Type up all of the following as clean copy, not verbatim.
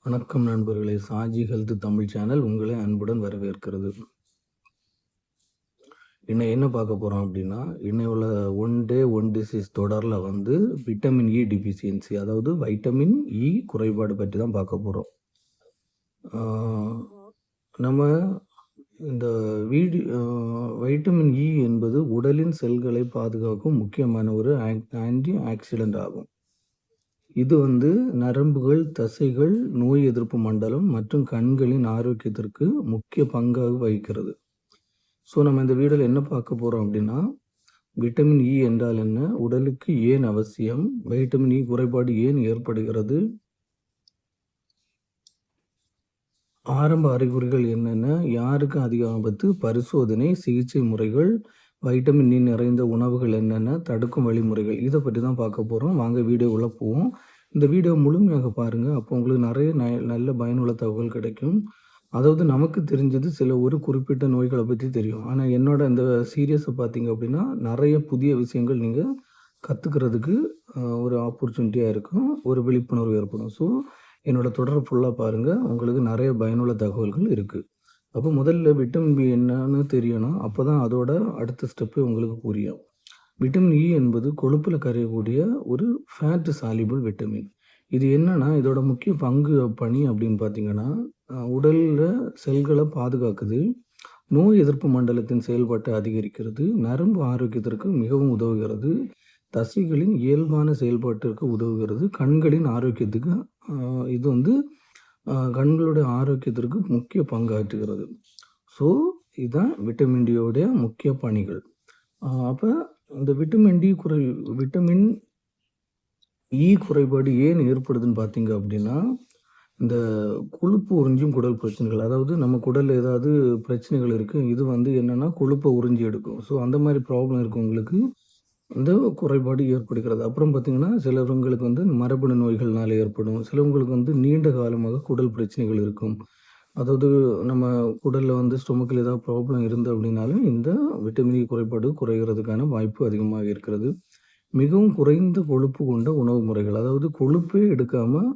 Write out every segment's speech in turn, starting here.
வணக்கம் நண்பர்களே. Saji health Tamil channel உங்களை அன்புடன் வரவேற்கிறது. இன்னும் என்ன பார்க்க போகிறோம் அப்படின்னா, இன்னும் உள்ள ஒன் டே ஒன் டிசீஸ் தொடரில் விட்டமின் இ டிஃபிஷியன்சி, அதாவது வைட்டமின் இ குறைபாடு பற்றி தான் பார்க்க போகிறோம். நம்ம இந்த வைட்டமின் இ என்பது உடலின் செல்களை பாதுகாக்கும் முக்கியமான ஒரு ஆன்டி ஆக்சிடென்ட் ஆகும். இது நரம்புகள், தசைகள், நோய் எதிர்ப்பு மண்டலம் மற்றும் கண்களின் ஆரோக்கியத்திற்கு முக்கிய பங்காக வகிக்கிறது. ஸோ நம்ம இந்த வீடியோவில் என்ன பார்க்க போகிறோம் அப்படின்னா, விட்டமின் இ என்றால் என்ன, உடலுக்கு ஏன் அவசியம், வைட்டமின் இ குறைபாடு ஏன் ஏற்படுகிறது, ஆரம்ப அறிகுறிகள் என்னென்ன, யாருக்கு அதிக ஆபத்து, பரிசோதனை, சிகிச்சை முறைகள், வைட்டமின் இ நிறைந்த உணவுகள் என்னென்ன, தடுக்கும் வழிமுறைகள், இதை பற்றி தான் பார்க்க போகிறோம். வாங்க வீடியோக்குள்ளே போவோம். இந்த வீடியோ முழுமையாக பாருங்கள். அப்போ உங்களுக்கு நிறைய நல்ல பயனுள்ள தகவல் கிடைக்கும். அதாவது நமக்கு தெரிஞ்சது ஒரு குறிப்பிட்ட நோய்களை பற்றி தெரியும். ஆனால் என்னோட இந்த சீரியஸை பார்த்தீங்க அப்படின்னா, நிறைய புதிய விஷயங்கள் நீங்கள் கற்றுக்கிறதுக்கு ஒரு ஆப்பர்ச்சுனிட்டியாக இருக்கும், ஒரு விழிப்புணர்வு ஏற்படும். ஸோ என்னோட தொடர் ஃபுல்லாக பாருங்கள், உங்களுக்கு நிறைய பயனுள்ள தகவல்கள் இருக்குது. அப்போ முதல்ல விட்டமின் பி என்னன்னு தெரியணும். அப்போ தான் அதோட அடுத்த ஸ்டெப்பு உங்களுக்கு புரியும். விட்டமின் இ என்பது கொழுப்பில் கரையக்கூடிய ஒரு ஃபேட் சாலிபிள் விட்டமின். இது என்னன்னா, இதோட முக்கிய பணி அப்படின்னு பார்த்தீங்கன்னா, உடலில் செல்களை பாதுகாக்குது, நோய் எதிர்ப்பு மண்டலத்தின் செயல்பாட்டை அதிகரிக்கிறது, நரம்பு ஆரோக்கியத்திற்கு மிகவும் உதவுகிறது, தசைகளின் இயல்பான செயல்பாட்டிற்கு உதவுகிறது, கண்களின் ஆரோக்கியத்துக்கு இது கண்களுடைய ஆரோக்கியத்திற்கு முக்கிய பங்காற்றுகிறது. ஸோ இதுதான் விட்டமின் டியோடைய முக்கிய பணிகள். அப்போ இந்த விட்டமின் இ குறைபாடு ஏன் ஏற்படுதுன்னு பார்த்தீங்க அப்படின்னா, இந்த கொழுப்பு உறிஞ்சும் குடல் பிரச்சனைகள், அதாவது நம்ம குடலில் ஏதாவது பிரச்சனைகள் இருக்குது, இது என்னென்னா கொழுப்பை உறிஞ்சி எடுக்கும். ஸோ அந்த மாதிரி ப்ராப்ளம் இருக்கவங்களுக்கு இந்த குறைபாடு ஏற்படுகிறது. அப்புறம் பார்த்திங்கன்னா, சிலவங்களுக்கு மரபணு நோய்கள்னால ஏற்படும், சிலவங்களுக்கு நீண்ட காலமாக குடல் பிரச்சனைகள் இருக்கும். அதாவது நம்ம குடலில் ஸ்டொமக்கில் ஏதாவது ப்ராப்ளம் இருந்து அப்படின்னாலும் இந்த விட்டமின் இ குறைபாடு குறைகிறதுக்கான வாய்ப்பு அதிகமாக இருக்கிறது. மிகவும் குறைந்த கொழுப்பு கொண்ட உணவு முறைகள், அதாவது கொழுப்பே எடுக்காமல்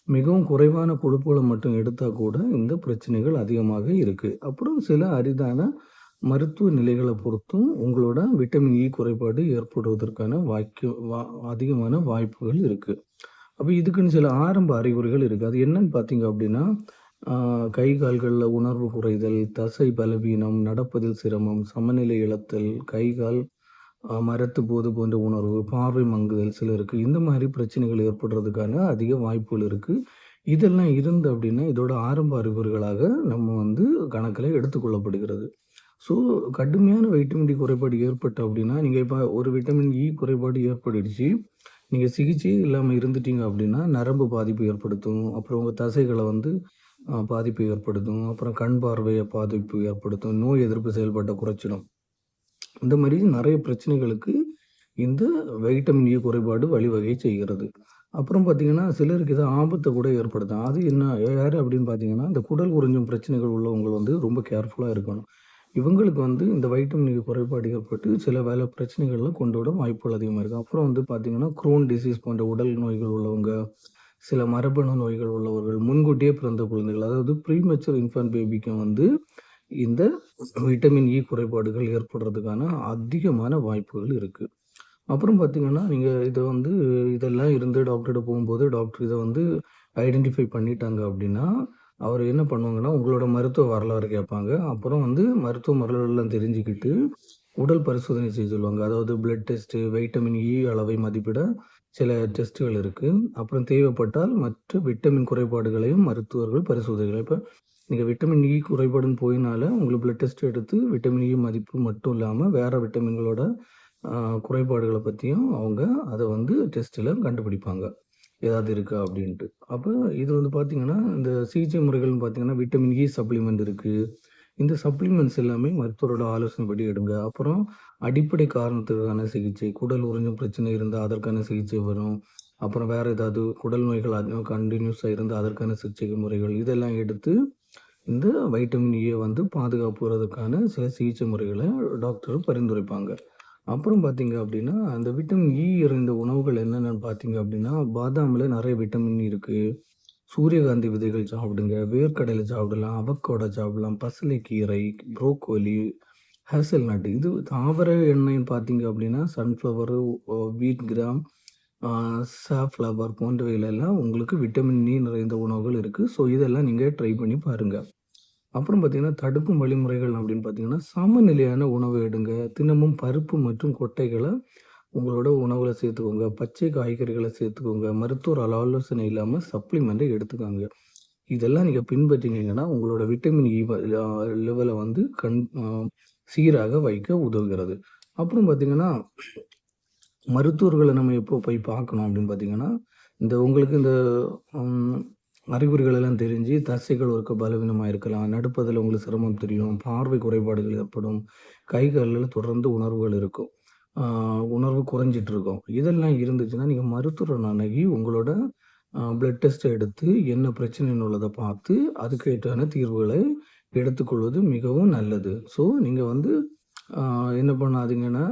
மிகவும் குறைவான கொழுப்புகளை மட்டும் எடுத்தால் கூட இந்த பிரச்சனைகள் அதிகமாக இருக்குது. அப்புறம் சில அரிதான மருத்துவ நிலைகளை பொறுத்தும் உங்களோட விட்டமின் இ குறைபாடு ஏற்படுவதற்கான அதிகமான வாய்ப்புகள் இருக்குது. அப்போ இதுக்குன்னு சில ஆரம்ப அறிகுறிகள் இருக்குது. அது என்னன்னு பார்த்தீங்க அப்படின்னா, கை கால்களில் உணர்வு குறைதல், தசை பலவீனம், நடப்பதில் சிரமம், சமநிலை இழத்தல், கை கால் மரத்து போது போன்ற உணர்வு, பார்வை மங்குதல் சிலருக்கு இந்த மாதிரி பிரச்சனைகள் ஏற்படுறதுக்கான அதிக வாய்ப்புகள் இருக்குது. இதெல்லாம் இருந்து அப்படின்னா இதோட ஆரம்ப அறிகுறிகளாக நம்ம கணக்கில் எடுத்துக்கொள்ளப்படுகிறது. ஸோ கடுமையான வைட்டமின் டி குறைபாடு ஏற்பட்டு அப்படின்னா, நீங்கள் இப்போ ஒரு விட்டமின் இ குறைபாடு ஏற்பட்டுடுச்சு, நீங்கள் சிகிச்சையே இல்லாமல் இருந்துட்டீங்க அப்படின்னா நரம்பு பாதிப்பு ஏற்படுத்தும், அப்புறம் உங்கள் தசைகளை பாதிப்பு ஏற்படுத்தும், அப்புறம் கண் பார்வையை பாதிப்பு ஏற்படுத்தும், நோய் எதிர்ப்பு செயல்பாட்டை குறைச்சிடும். இந்த மாதிரி நிறைய பிரச்சனைகளுக்கு இந்த வைட்டமின் இ குறைபாடு வழிவகை செய்கிறது. அப்புறம் பார்த்தீங்கன்னா, சிலருக்கு இதை ஆபத்தை கூட ஏற்படுத்தும். அது என்ன யார் அப்படின்னு பார்த்தீங்கன்னா, இந்த குடல் உறிஞ்சும் பிரச்சனைகள் உள்ளவங்க ரொம்ப கேர்ஃபுல்லாக இருக்கணும். இவங்களுக்கு இந்த வைட்டமின் இ குறைபாடு ஏற்பட்டு சில வேலை பிரச்சனைகளில் கொண்டு விட வாய்ப்புகள் அதிகமாக இருக்குது. அப்புறம் பார்த்தீங்கன்னா, குரோன் டிசீஸ் போன்ற உடல் நோய்கள் உள்ளவங்க, சில மரபணு நோய்கள் உள்ளவர்கள், முன்கூட்டியே பிறந்த குழந்தைகள், அதாவது ப்ரீமெச்சூர் இன்ஃபன்ட் பேபிக்கு இந்த விட்டமின் இ குறைபாடுகள் ஏற்படுறதுக்கான அதிகமான வாய்ப்புகள் இருக்குது. அப்புறம் பார்த்தீங்கன்னா, நீங்கள் இதை இதெல்லாம் இருந்து டாக்டர்கிட்ட போகும்போது டாக்டர் இதை ஐடென்டிஃபை பண்ணிட்டாங்க அப்படின்னா, அவர் என்ன பண்ணுவாங்கன்னா, உங்களோட மருத்துவ வரலாறு கேட்பாங்க. அப்புறம் மருத்துவ வரலாறுலாம் தெரிஞ்சுக்கிட்டு உடல் பரிசோதனை செய்ய சொல்லுவாங்க. அதாவது பிளட் டெஸ்ட்டு, வைட்டமின் இ அளவை மதிப்பிட சில டெஸ்ட்டுகள் இருக்குது. அப்புறம் தேவைப்பட்டால் மற்ற விட்டமின் குறைபாடுகளையும் மருத்துவர்கள் பரிசோதனைகள். இப்போ நீங்கள் விட்டமின் இ குறைபாடுன்னு போயினால உங்களுக்கு பிளட் டெஸ்ட் எடுத்து விட்டமின் இ மதிப்பு மட்டும் இல்லாமல் வேறு விட்டமின்களோட குறைபாடுகளை பற்றியும் அவங்க அதை டெஸ்ட்டில் கண்டுபிடிப்பாங்க, ஏதாவது இருக்கா அப்படின்ட்டு. அப்போ இது பார்த்தீங்கன்னா, இந்த சிகிச்சை முறைகள்னு பார்த்தீங்கன்னா, விட்டமின் இ சப்ளிமெண்ட் இருக்குது. இந்த சப்ளிமெண்ட்ஸ் எல்லாமே மருத்துவரோட ஆலோசனைப்படி எடுங்க. அப்புறம் அடிப்படை காரணத்துக்கான சிகிச்சை, குடல் உறிஞ்சும் பிரச்சனை இருந்தால் அதற்கான சிகிச்சை வரும். அப்புறம் வேறு ஏதாவது குடல் நோய்கள் கண்டினியூஸாக இருந்தால் அதற்கான சிகிச்சை முறைகள் இதெல்லாம் எடுத்து இந்த வைட்டமின் இயை பாதுகாப்புறதுக்கான சில சிகிச்சை முறைகளை டாக்டர் பரிந்துரைப்பாங்க. அப்புறம் பார்த்தீங்க அப்படின்னா, அந்த விட்டமின் இ நிறைந்த உணவுகள் என்னென்னு பார்த்தீங்க அப்படின்னா, பாதாமில் நிறைய விட்டமின் இருக்குது. சூரியகாந்தி விதைகள் சாப்பிடுங்க, வேர்க்கடலை சாப்பிடலாம், அவக்கோடா சாப்பிடலாம், பசலைக்கீரை, ப்ரோக்கோலி, ஹேசல்நட். இது தாவர எண்ணெய்ன்னு பார்த்தீங்க அப்படின்னா, சன்ஃப்ளவரு, வீட் கிராம், சாஃப்ளவர் போன்றவைகளெல்லாம் உங்களுக்கு விட்டமின் இ நிறைந்த உணவுகள் இருக்குது. ஸோ இதெல்லாம் நீங்கள் ட்ரை பண்ணி பாருங்கள். அப்புறம் பார்த்தீங்கன்னா, தடுக்கும் வழிமுறைகள் அப்படின்னு பார்த்தீங்கன்னா, சமநிலையான உணவு எடுங்க. தினமும் பருப்பு மற்றும் கொட்டைகள உங்களோட உணவுல சேர்த்துக்கோங்க. பச்சை காய்கறிகள சேர்த்துக்கோங்க. மருத்துவர் ஆலோசனை இல்லாம சப்ளிமெண்ட்ட எடுத்துக்கோங்க. இதெல்லாம் நீங்க பின்பற்றினீங்கன்னா, உங்களோட விட்டமின் இ லெவல வந்து சீராக வைக்க உதவுகிறது. அப்புறம் பார்த்தீங்கன்னா, மருத்துவர்கள நம்ம எப்போ போய் பார்க்கணும் அப்படின்னு பார்த்தீங்கன்னா, உங்களுக்கு இந்த ம் அறிகுறிகள் எல்லாம் தெரிஞ்சு, தசைகள் ஒருக்க பலவீனமா இருக்கலாம். நடப்பதில உங்களுக்கு சிரமம் தெரியும். பார்வை குறைபாடுகள் ஏற்படும். கை, கால்ல தொடர்ந்து உணர்வுகள் இருக்கும். உணர்வு குறைஞ்சிட்டு இருக்கும். இதெல்லாம் இருந்துச்சுன்னா, நீங்க மருத்துவர அணுகி உங்களோட பிளட் டெஸ்ட் எடுத்து என்ன பிரச்சனைன்னு உள்ளத பார்த்து, அதுக்கேற்றான தீர்வுகளை எடுத்துக்கொள்வது மிகவும் நல்லது. ஸோ நீங்க வந்து என்ன பண்ணாதீங்கன்னா,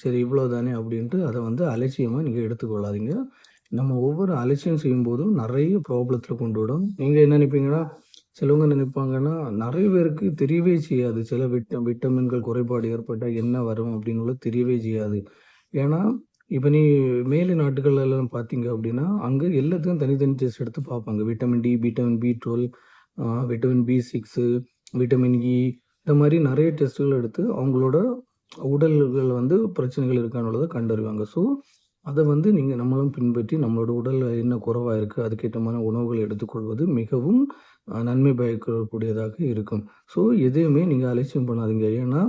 சரி இவ்வளோ தானே அப்படின்ட்டு அத வந்து அலட்சியமா நீங்க எடுத்துக்கொள்ளாதீங்க. நம்ம ஒவ்வொரு அலட்சியம் செய்யும்போதும் நெறைய ப்ராப்ளத்தில கொண்டு விடும். நீங்க என்ன நினைப்பீங்கன்னா, சிலவங்க நினைப்பாங்கன்னா, நெறைய பேருக்கு தெரியவே செய்யாது. சில விட்டமின்கள் குறைபாடு ஏற்பட்டா என்ன வரும் அப்படின்னு கூட தெரியவே செய்யாது. ஏன்னா, இப்ப நீ மேலை நாட்டுகள்லாம் பார்த்தீங்க அப்படின்னா, அங்க எல்லாத்துக்கும் தனித்தனி டெஸ்ட் எடுத்து பார்ப்பாங்க. Vitamin D, vitamin பி12, vitamin பி6, vitamin E, இந்த மாரி நெறைய டெஸ்ட்டுகள் எடுத்து அவங்களோட உடல்கள் வந்து பிரச்சனைகள் இருக்கான்னு உள்ளத கண்டறிவாங்க. ஸோ அத வந்து நம்மளும் பின்பற்றி நம்மளோட உடல்ல என்ன குறைவா இருக்கு, அதுக்கேற்றமான உணவுகள் எடுத்துக்கொள்வது மிகவும் நன்மை பயக்கக்கூடியதாக இருக்கும். ஸோ எதையுமே நீங்க அலட்சியம் பண்ணாதீங்க. ஏன்னா,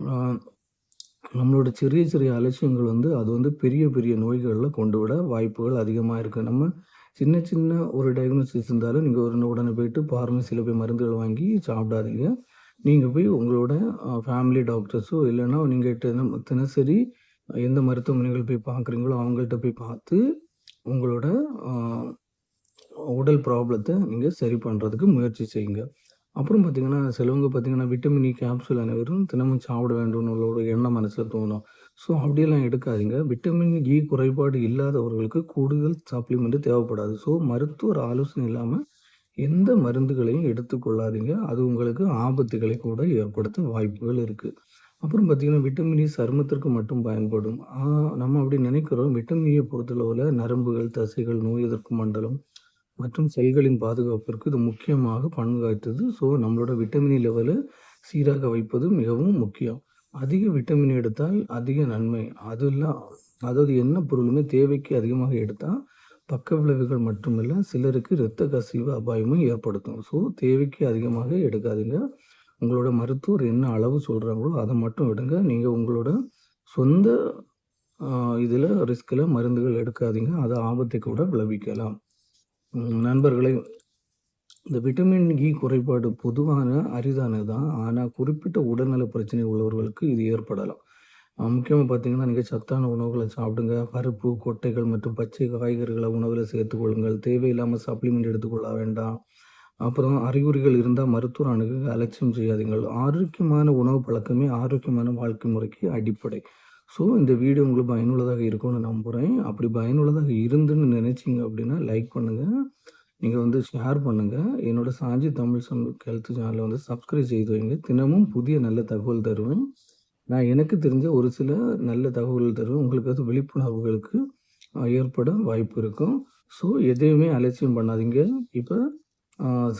அ நம்மளோட சிறிய சிறிய அலட்சியங்கள் வந்து அது வந்து பெரிய பெரிய நோய்கள்ல கொண்டு விட வாய்ப்புகள் அதிகமா இருக்கு. நம்ம சின்ன சின்ன ஒரு டயக்னோசிஸ் இருந்தாலும் நீங்க உடனே போயிட்டு பார்மசில போய் மருந்துகள் வாங்கி சாப்பிடாதீங்க. நீங்க போய் உங்களோட ஃபேமிலி டாக்டர்ஸோ இல்லன்னா நீங்க தினசரி எந்த மருத்துவமனைகள் போய் பார்க்குறீங்களோ அவங்கள்ட்ட போய் பார்த்து உங்களோட அ உடல் ப்ராப்ளத்த நீங்க சரி பண்றதுக்கு முயற்சி செய்யுங்க. அப்புறம் பார்த்தீங்கன்னா, சிலவங்க பார்த்தீங்கன்னா, விட்டமின் இ கேப்சூல் அனைவரும் தினமும் சாப்பிட வேண்டும்னு ஒரு எண்ணம் மனசுல தோணும். ஸோ அப்படியெல்லாம் எடுக்காதீங்க. விட்டமின் இ குறைபாடு இல்லாதவர்களுக்கு கூடுதல் சப்ளிமெண்ட் தேவைப்படாது. ஸோ மருத்துவர் ஆலோசனை இல்லாம எந்த மருந்துகளையும் எடுத்துக்கொள்ளாதீங்க. அது உங்களுக்கு ஆபத்துகளை கூட ஏற்படுத்த வாய்ப்புகள் இருக்கு. அப்புறம் பார்த்தீங்கன்னா, விட்டமின் இ சருமத்திற்கு மட்டும் பயன்படும். நம்ம அப்படி நினைக்கிறோம். விட்டமின் இ பொறுத்தளவுல நரம்புகள், தசைகள், நோய் எதிர்ப்பு மண்டலம் மற்றும் செல்களின் பாதுகாப்பிற்கு இது முக்கியமாக பங்காற்றுது. ஸோ நம்மளோட விட்டமின் இ லெவல சீராக வைப்பது மிகவும் முக்கியம். அதிக விட்டமின் எடுத்தால் அதிக நன்மை. அதாவது என்ன பொருளுமே தேவைக்கு அதிகமாக எடுத்தா பக்க விளைவுகள் மட்டுமில்ல, சிலருக்கு இரத்த கசிவு அபாயமும் ஏற்படுத்தும். ஸோ தேவைக்கு அதிகமாக எடுக்காதீங்க. உங்களோட மருத்துவர் என்ன அளவு சொல்றாங்களோ அத மட்டும் எடுங்க. நீங்க உங்களோட சொந்த இதுல ரிஸ்க்ல மருந்துகள் எடுக்காதீங்க. அது ஆபத்தை கூட விளைவிக்கலாம். நண்பர்களே, இந்த விட்டமின் இ குறைபாடு பொதுவான அரிதானது தான். ஆனா குறிப்பிட்ட உடல்நல பிரச்சனை உள்ளவர்களுக்கு இது ஏற்படலாம். முக்கியமா பார்த்தீங்கன்னா, நீங்க சத்தான உணவுகள சாப்பிடுங்க. பருப்பு, கொட்டைகள் மற்றும் பச்சை காய்கறிகள உணவுல சேர்த்துக் கொள்ளுங்கள். தேவையில்லாம சப்ளிமெண்ட் எடுத்துக்கொள்ள வேண்டாம். அப்புறம் அறிகுறிகள் இருந்தா மருத்துவர் அணுகுங்க. அலட்சியம் செய்யாதீங்கள். ஆரோக்கியமான உணவு பழக்கமே ஆரோக்கியமான வாழ்க்கை முறைக்கு அடிப்படை. ஸோ இந்த வீடியோ உங்களுக்கு பயனுள்ளதாக இருக்கும்னு நம்புறேன். அப்படி பயனுள்ளதாக இருந்துன்னு நினைச்சீங்க அப்படின்னா, லைக் பண்ணுங்க. நீங்க வந்து ஷேர் பண்ணுங்க. என்னோட சாஞ்சி தமிழ் ஹெல்த் சேனல வந்து சப்ஸ்கிரைப் செய்து வைங்க. தினமும் புதிய நல்ல தகவல் தருவேன். நான் எனக்கு தெரிஞ்ச ஒரு சில நல்ல தகவல்கள் தருவேன். உங்களுக்கு அது விழிப்புணர்வுகளுக்கு ஏற்பட வாய்ப்பு இருக்கும். ஸோ எதையுமே அலட்சியம் பண்ணாதீங்க. இப்ப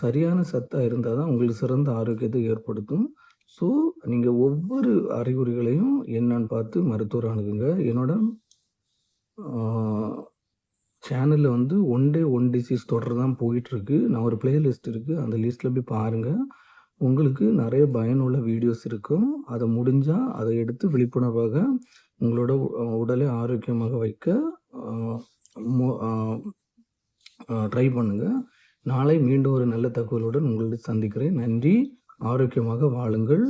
சரியான சத்தா இருந்தா தான் உங்களுக்கு சிறந்த ஆரோக்கியத்தை ஏற்படுத்தும். ஸோ நீங்க ஒவ்வொரு அறிகுறிகளையும் என்னன்னு பார்த்து மருத்துவர அணுகுங்க. என்னோட ஆ சேனல்ல வந்து ஒன் டே ஒன் டிசீஸ் தொடர் தான் போயிட்டுருக்கு. நான் ஒரு பிளேலிஸ்ட் இருக்கு. அந்த லிஸ்ட்ல போய் பாருங்க. உங்களுக்கு நெறைய பயனுள்ள வீடியோஸ் இருக்கும். அத முடிஞ்சா அத எடுத்து விழிப்புணர்வாக உங்களோட உடலை ஆரோக்கியமாக வைக்க அ மு அ ட்ரை பண்ணுங்க. நாளை மீண்டும் ஒரு நல்ல தகவலுடன் உங்களை சந்திக்கிறேன். நன்றி. ஆரோக்கியமாக வாழுங்கள்.